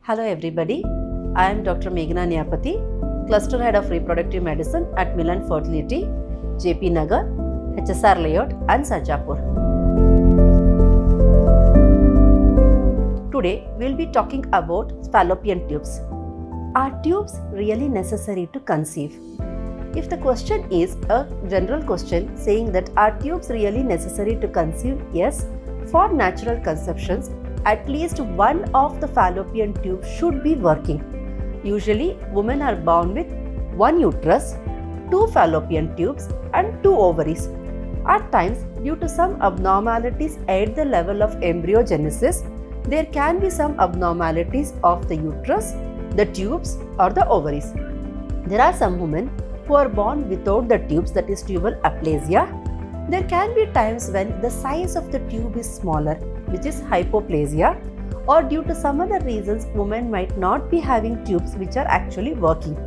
Hello everybody, I am Dr. Meghna Nyapati, Cluster Head of Reproductive Medicine at Milan Fertility, JP Nagar, HSR Layout and Sarjapur. Today we will be talking about fallopian tubes. Are tubes really necessary to conceive? If the question is a general question saying that are tubes really necessary to conceive? Yes, for natural conceptions, at least one of the fallopian tubes should be working. Usually, women are born with one uterus, two fallopian tubes and two ovaries. At times, due to some abnormalities at the level of embryogenesis, there can be some abnormalities of the uterus, the tubes or the ovaries. There are some women who are born without the tubes, that is tubal aplasia. There can be times when the size of the tube is smaller, which is hypoplasia, or due to some other reasons women might not be having tubes which are actually working.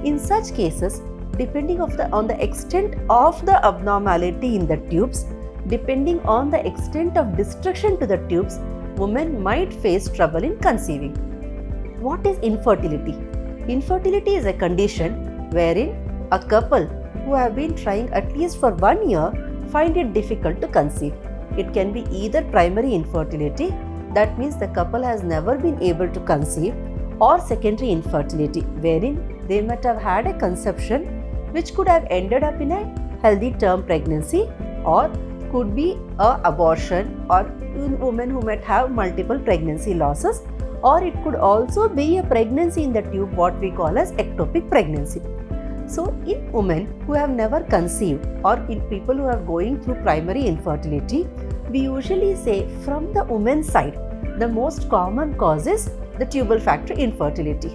In such cases, depending on the extent of the abnormality in the tubes, depending on the extent of destruction to the tubes, women might face trouble in conceiving. What is infertility? Infertility is a condition wherein a couple who have been trying at least for 1 year find it difficult to conceive. It can be either primary infertility, that means the couple has never been able to conceive, or secondary infertility, wherein they might have had a conception which could have ended up in a healthy term pregnancy, or could be an abortion, or in women who might have multiple pregnancy losses, or it could also be a pregnancy in the tube, what we call as ectopic pregnancy. So, in women who have never conceived or in people who are going through primary infertility, we usually say from the woman's side, the most common cause is the tubal factor infertility.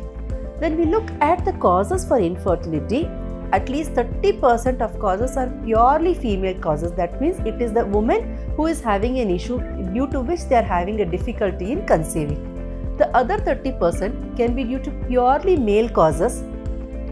When we look at the causes for infertility, at least 30% of causes are purely female causes. That means it is the woman who is having an issue due to which they are having a difficulty in conceiving. The other 30% can be due to purely male causes,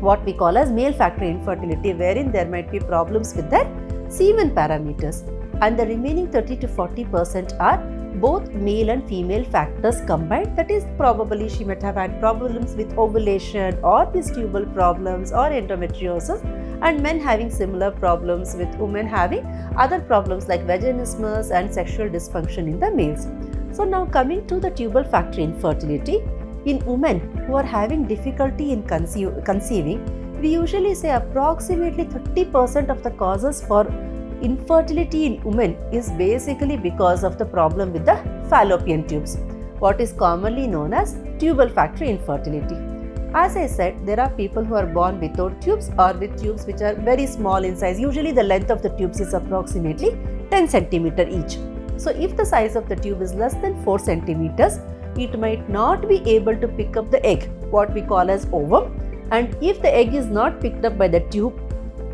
what we call as male factor infertility, wherein there might be problems with their semen parameters, and the remaining 30 to 40% are both male and female factors combined. That is, probably she might have had problems with ovulation or with tubal problems or endometriosis, and men having similar problems, with women having other problems like vaginismus and sexual dysfunction in the males. So now coming to the tubal factor infertility, in women who are having difficulty in conceiving, we usually say approximately 30% of the causes for infertility in women is basically because of the problem with the fallopian tubes, what is commonly known as tubal factor infertility. As I said, there are people who are born without tubes or with tubes which are very small in size. Usually the length of the tubes is approximately 10 centimeter each. So if the size of the tube is less than 4 centimeters, it might not be able to pick up the egg, what we call as ovum, and if the egg is not picked up by the tube,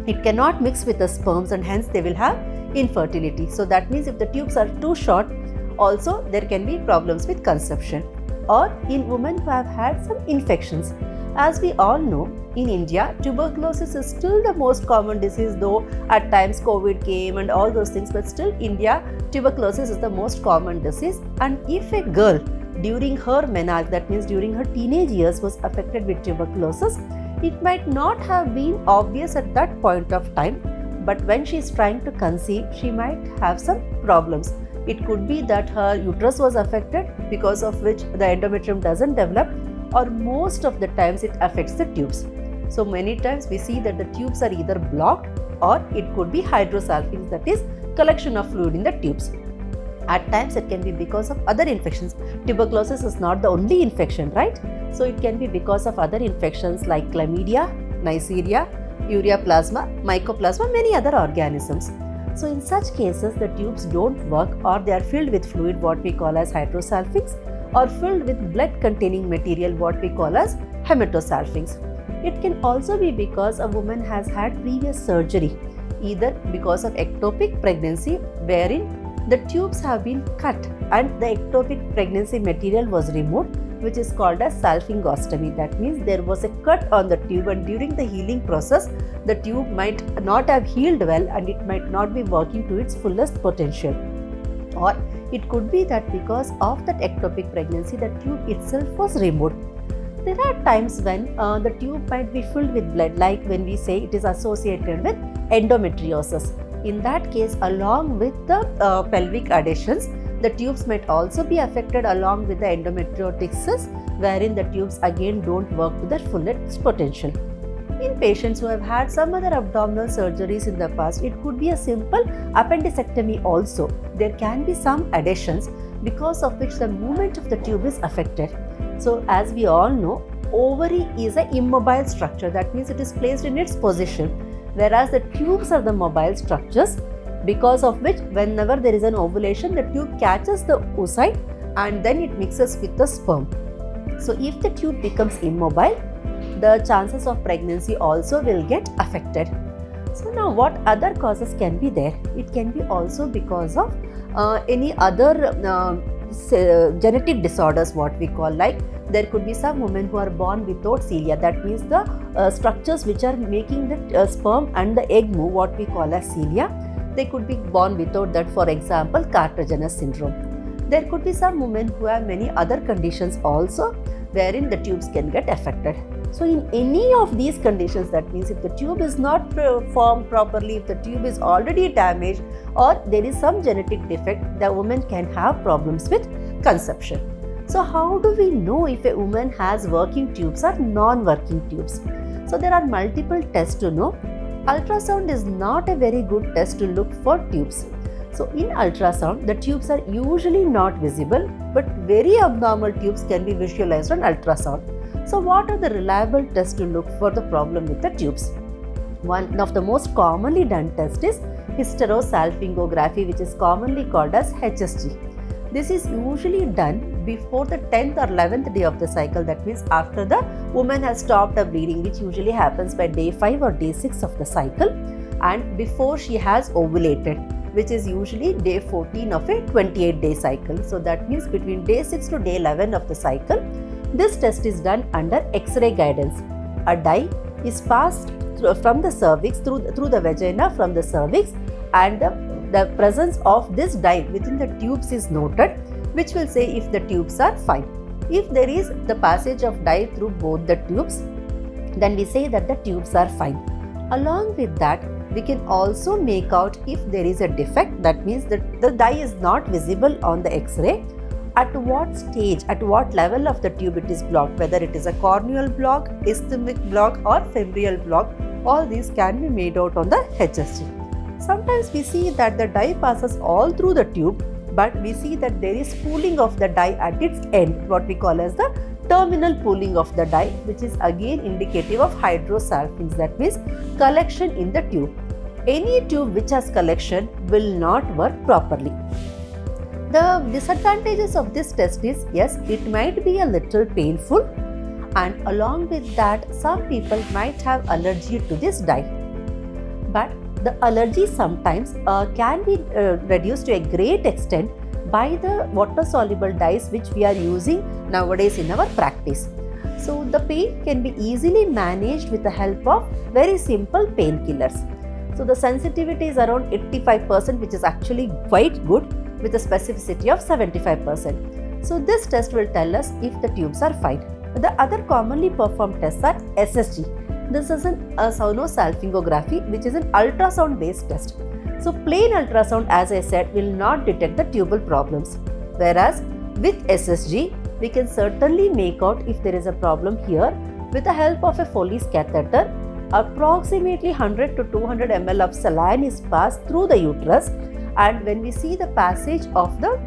it cannot mix with the sperms and hence they will have infertility. So that means if the tubes are too short, also there can be problems with conception. Or in women who have had some infections. As we all know, in India, tuberculosis is still the most common disease, though at times COVID came and all those things, but still India, tuberculosis is the most common disease. And if a girl during her menarche, that means during her teenage years, was affected with tuberculosis, it might not have been obvious at that point of time, but when she is trying to conceive, she might have some problems. It could be that her uterus was affected, because of which the endometrium doesn't develop, or most of the times it affects the tubes. So many times we see that the tubes are either blocked, or it could be hydrosalpinx, that is collection of fluid in the tubes. At times it can be because of other infections. Tuberculosis is not the only infection, right? So it can be because of other infections like chlamydia, Neisseria, ureaplasma, mycoplasma, many other organisms. So in such cases, the tubes don't work, or they are filled with fluid, what we call as hydrosalpinx, or filled with blood containing material, what we call as hematosalpinx. It can also be because a woman has had previous surgery, either because of ectopic pregnancy, wherein the tubes have been cut and the ectopic pregnancy material was removed, which is called as salpingostomy. That means there was a cut on the tube, and during the healing process, the tube might not have healed well and it might not be working to its fullest potential. Or It could be that because of that ectopic pregnancy, the tube itself was removed. There are times when the tube might be filled with blood, like when we say it is associated with endometriosis. In that case, along with the pelvic adhesions, the tubes might also be affected along with the endometriotic cysts, wherein the tubes again don't work to their fullest potential. In patients who have had some other abdominal surgeries in the past, it could be a simple appendicectomy also. There can be some adhesions because of which the movement of the tube is affected. So as we all know, ovary is an immobile structure. That means it is placed in its position, whereas the tubes are the mobile structures, because of which whenever there is an ovulation, the tube catches the oocyte and then it mixes with the sperm. So if the tube becomes immobile, the chances of pregnancy also will get affected. So now what other causes can be there? It can be also because of any other genetic disorders, what we call, like there could be some women who are born without cilia. That means the structures which are making the sperm and the egg move, what we call as cilia, they could be born without that. For example, Carter-Jenas syndrome. There could be some women who have many other conditions also, wherein the tubes can get affected. So in any of these conditions, that means if the tube is not formed properly, if the tube is already damaged, or there is some genetic defect, the woman can have problems with conception. So how do we know if a woman has working tubes or non-working tubes? So there are multiple tests to know. Ultrasound is not a very good test to look for tubes. So in ultrasound, the tubes are usually not visible, but very abnormal tubes can be visualized on ultrasound. So what are the reliable tests to look for the problem with the tubes? One of the most commonly done tests is hysterosalpingography, which is commonly called as HSG. This is usually done before the 10th or 11th day of the cycle. That means after the woman has stopped her bleeding, which usually happens by day 5 or day 6 of the cycle, and before she has ovulated, which is usually day 14 of a 28-day cycle. So that means between day 6 to day 11 of the cycle, this test is done under X-ray guidance. A dye is passed from the cervix through the vagina from the cervix, and the presence of this dye within the tubes is noted, which will say if the tubes are fine. If there is the passage of dye through both the tubes, then we say that the tubes are fine. Along with that, we can also make out if there is a defect. That means that the dye is not visible on the X-ray. At what stage, at what level of the tube it is blocked, whether it is a corneal block, isthmic block or fimbrial block, all these can be made out on the HSG. Sometimes we see that the dye passes all through the tube, but we see that there is pooling of the dye at its end, what we call as the terminal pooling of the dye, which is again indicative of hydrosalpinx, that means collection in the tube. Any tube which has collection will not work properly. The disadvantages of this test is, yes, it might be a little painful, and along with that, some people might have allergy to this dye. But the allergy sometimes can be reduced to a great extent by the water-soluble dyes which we are using nowadays in our practice. So the pain can be easily managed with the help of very simple painkillers. So the sensitivity is around 85%, which is actually quite good, with a specificity of 75%. So this test will tell us if the tubes are fine. The other commonly performed tests are SSG. This is a sonosalpingography, which is an ultrasound based test. So plain ultrasound, as I said, will not detect the tubal problems. Whereas with SSG, we can certainly make out if there is a problem here. With the help of a Foley's catheter, approximately 100 to 200 ml of saline is passed through the uterus, and when we see the passage of the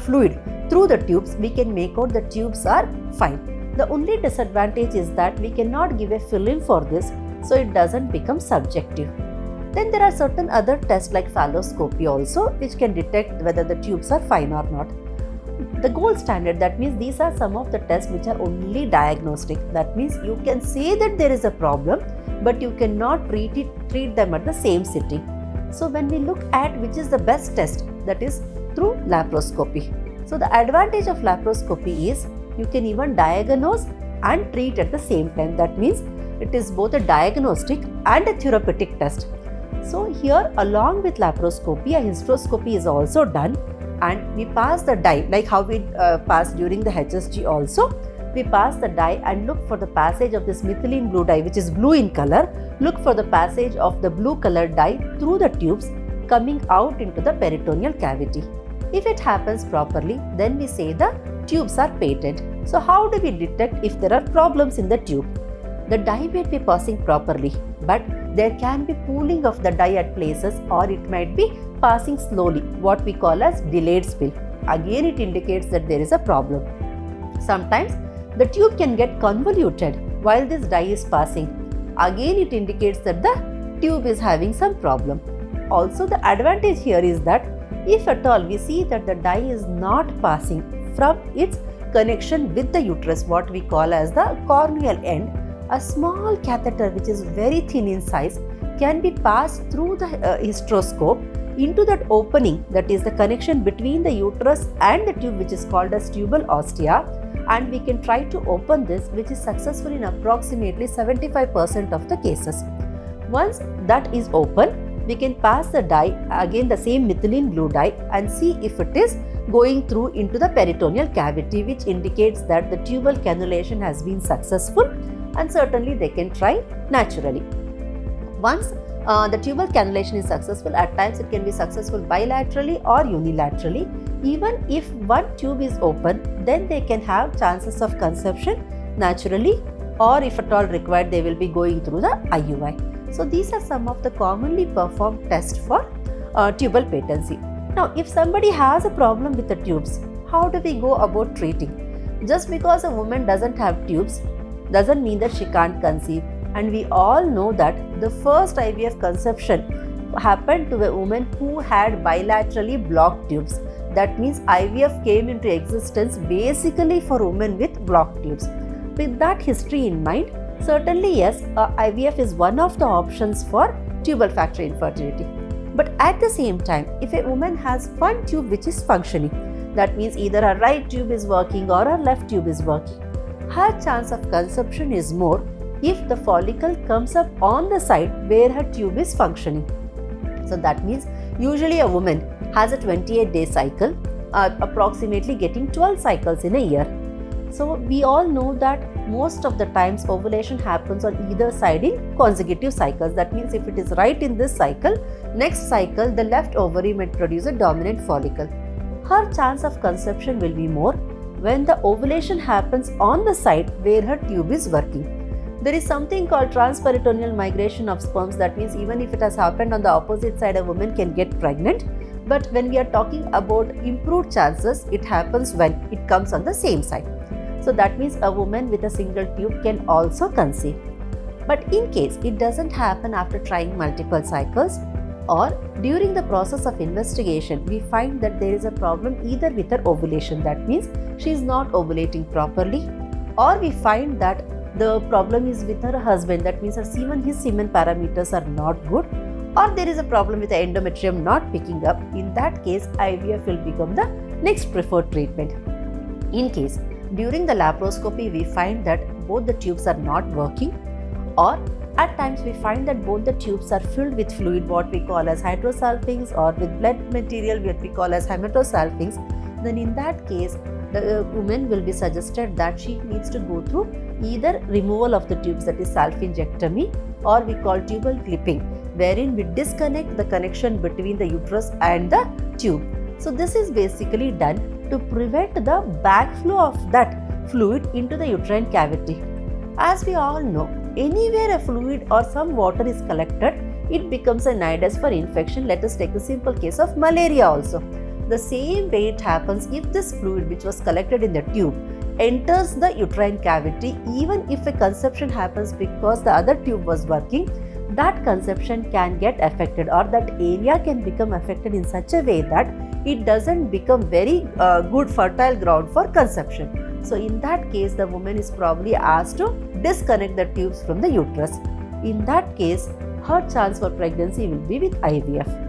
fluid through the tubes, we can make out the tubes are fine. The only disadvantage is that we cannot give a fill-in for this, so it doesn't become subjective. Then there are certain other tests like phalloscopy also, which can detect whether the tubes are fine or not. The gold standard, that means these are some of the tests which are only diagnostic. That means you can say that there is a problem, but you cannot treat them at the same sitting. So when we look at which is the best test, that is through laparoscopy. So the advantage of laparoscopy is you can even diagnose and treat at the same time. That means it is both a diagnostic and a therapeutic test. So here, along with laparoscopy, a hysteroscopy is also done. and we pass the dye, like how we pass during the HSG also. We pass the dye and look for the passage of this methylene blue dye, which is blue in color. Look for the passage of the blue colored dye through the tubes coming out into the peritoneal cavity. If it happens properly, then we say the tubes are patent. So how do we detect if there are problems in the tube? The dye may be passing properly, but there can be pooling of the dye at places, or it might be passing slowly, what we call as delayed spill. Again, it indicates that there is a problem. Sometimes the tube can get convoluted while this dye is passing. Again, it indicates that the tube is having some problem. Also, the advantage here is that if at all we see that the dye is not passing from its connection with the uterus, what we call as the corneal end, a small catheter which is very thin in size can be passed through the hysteroscope into that opening, that is the connection between the uterus and the tube, which is called as tubal ostia, and we can try to open this, which is successful in approximately 75% of the cases. Once that is open, we can pass the dye, again the same methylene blue dye, and see if it is going through into the peritoneal cavity, which indicates that the tubal cannulation has been successful, and certainly they can try naturally. Once the tubal cannulation is successful, at times it can be successful bilaterally or unilaterally. Even if one tube is open, then they can have chances of conception naturally, or if at all required, they will be going through the IUI. So these are some of the commonly performed tests for tubal patency. Now, if somebody has a problem with the tubes, how do we go about treating? Just because a woman doesn't have tubes doesn't mean that she can't conceive. And we all know that the first IVF conception happened to a woman who had bilaterally blocked tubes. That means IVF came into existence basically for women with blocked tubes. With that history in mind, certainly yes, IVF is one of the options for tubal factor infertility. But at the same time, if a woman has one tube which is functioning, that means either her right tube is working or her left tube is working, her chance of conception is more if the follicle comes up on the side where her tube is functioning. So that means usually a woman has a 28-day cycle, approximately getting 12 cycles in a year. So we all know that most of the times ovulation happens on either side in consecutive cycles. That means if it is right in this cycle, next cycle the left ovary might produce a dominant follicle. Her chance of conception will be more when the ovulation happens on the side where her tube is working. There is something called transperitoneal migration of sperms. That means even if it has happened on the opposite side, a woman can get pregnant. But when we are talking about improved chances, it happens when it comes on the same side. So that means a woman with a single tube can also conceive. But in case it doesn't happen after trying multiple cycles, or during the process of investigation, we find that there is a problem either with her ovulation, that means she is not ovulating properly, or we find that the problem is with her husband, that means his semen parameters are not good, or there is a problem with the endometrium not picking up. In that case, IVF will become the next preferred treatment. In case during the laparoscopy we find that both the tubes are not working, or at times we find that both the tubes are filled with fluid, what we call as hydrosalpinx, or with blood material, what we call as hematosalpinx, then in that case the woman will be suggested that she needs to go through either removal of the tubes, that is salpingectomy, or we call tubal clipping, wherein we disconnect the connection between the uterus and the tube. So this is basically done to prevent the backflow of that fluid into the uterine cavity. As we all know, anywhere a fluid or some water is collected, it becomes a nidus for infection. Let us take the simple case of malaria also. The same way it happens if this fluid which was collected in the tube enters the uterine cavity. Even if a conception happens because the other tube was working, that conception can get affected, or that area can become affected in such a way that it doesn't become very good fertile ground for conception. So in that case, the woman is probably asked to disconnect the tubes from the uterus. In that case, her chance for pregnancy will be with IVF.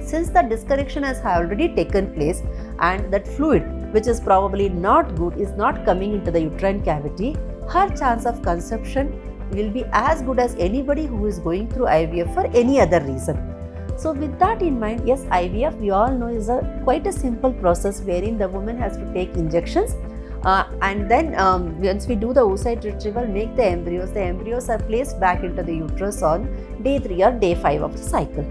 Since the disconnection has already taken place and that fluid, which is probably not good, is not coming into the uterine cavity, her chance of conception will be as good as anybody who is going through IVF for any other reason. So with that in mind, yes, IVF we all know is quite a simple process wherein the woman has to take injections and then once we do the oocyte retrieval, make the embryos are placed back into the uterus on day 3 or day 5 of the cycle.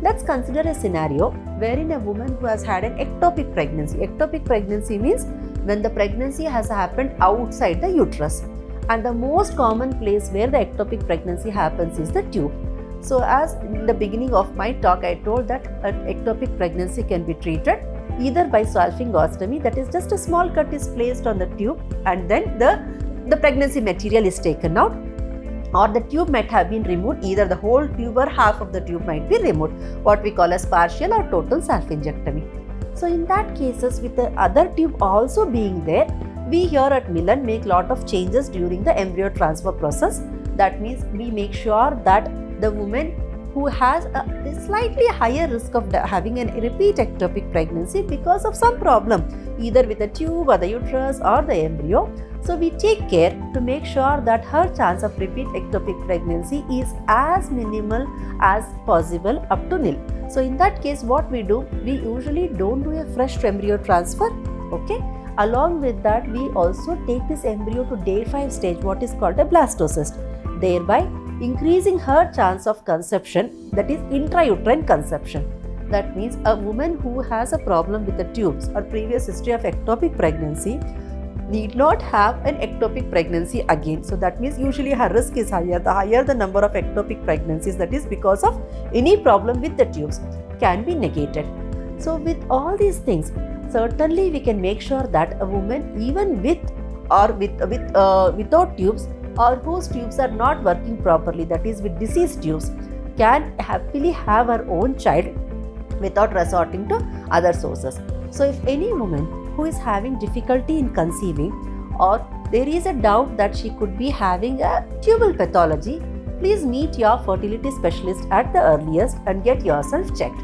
Let's consider a scenario wherein a woman who has had an ectopic pregnancy. Ectopic pregnancy means when the pregnancy has happened outside the uterus, and the most common place where the ectopic pregnancy happens is the tube. So as in the beginning of my talk I told that an ectopic pregnancy can be treated either by salpingostomy, that is just a small cut is placed on the tube and then the pregnancy material is taken out, or the tube might have been removed, either the whole tube or half of the tube might be removed, what we call as partial or total salpingectomy. So in that cases, with the other tube also being there, we here at Milann make lot of changes during the embryo transfer process. That means we make sure that the woman who has a slightly higher risk of having a repeat ectopic pregnancy because of some problem, either with the tube or the uterus or the embryo. So we take care to make sure that her chance of repeat ectopic pregnancy is as minimal as possible up to nil. So in that case, what we do, we usually don't do a fresh embryo transfer, okay? Along with that, we also take this embryo to day 5 stage, what is called a blastocyst, thereby increasing her chance of conception, that is intrauterine conception. That means a woman who has a problem with the tubes or previous history of ectopic pregnancy need not have an ectopic pregnancy again. So that means usually her risk is higher. The higher the number of ectopic pregnancies, that is because of any problem with the tubes, can be negated. So with all these things, certainly we can make sure that a woman, even with or without tubes, or whose tubes are not working properly, that is with diseased tubes, can happily have her own child without resorting to other sources. So if any woman who is having difficulty in conceiving, or there is a doubt that she could be having a tubal pathology, please meet your fertility specialist at the earliest and get yourself checked.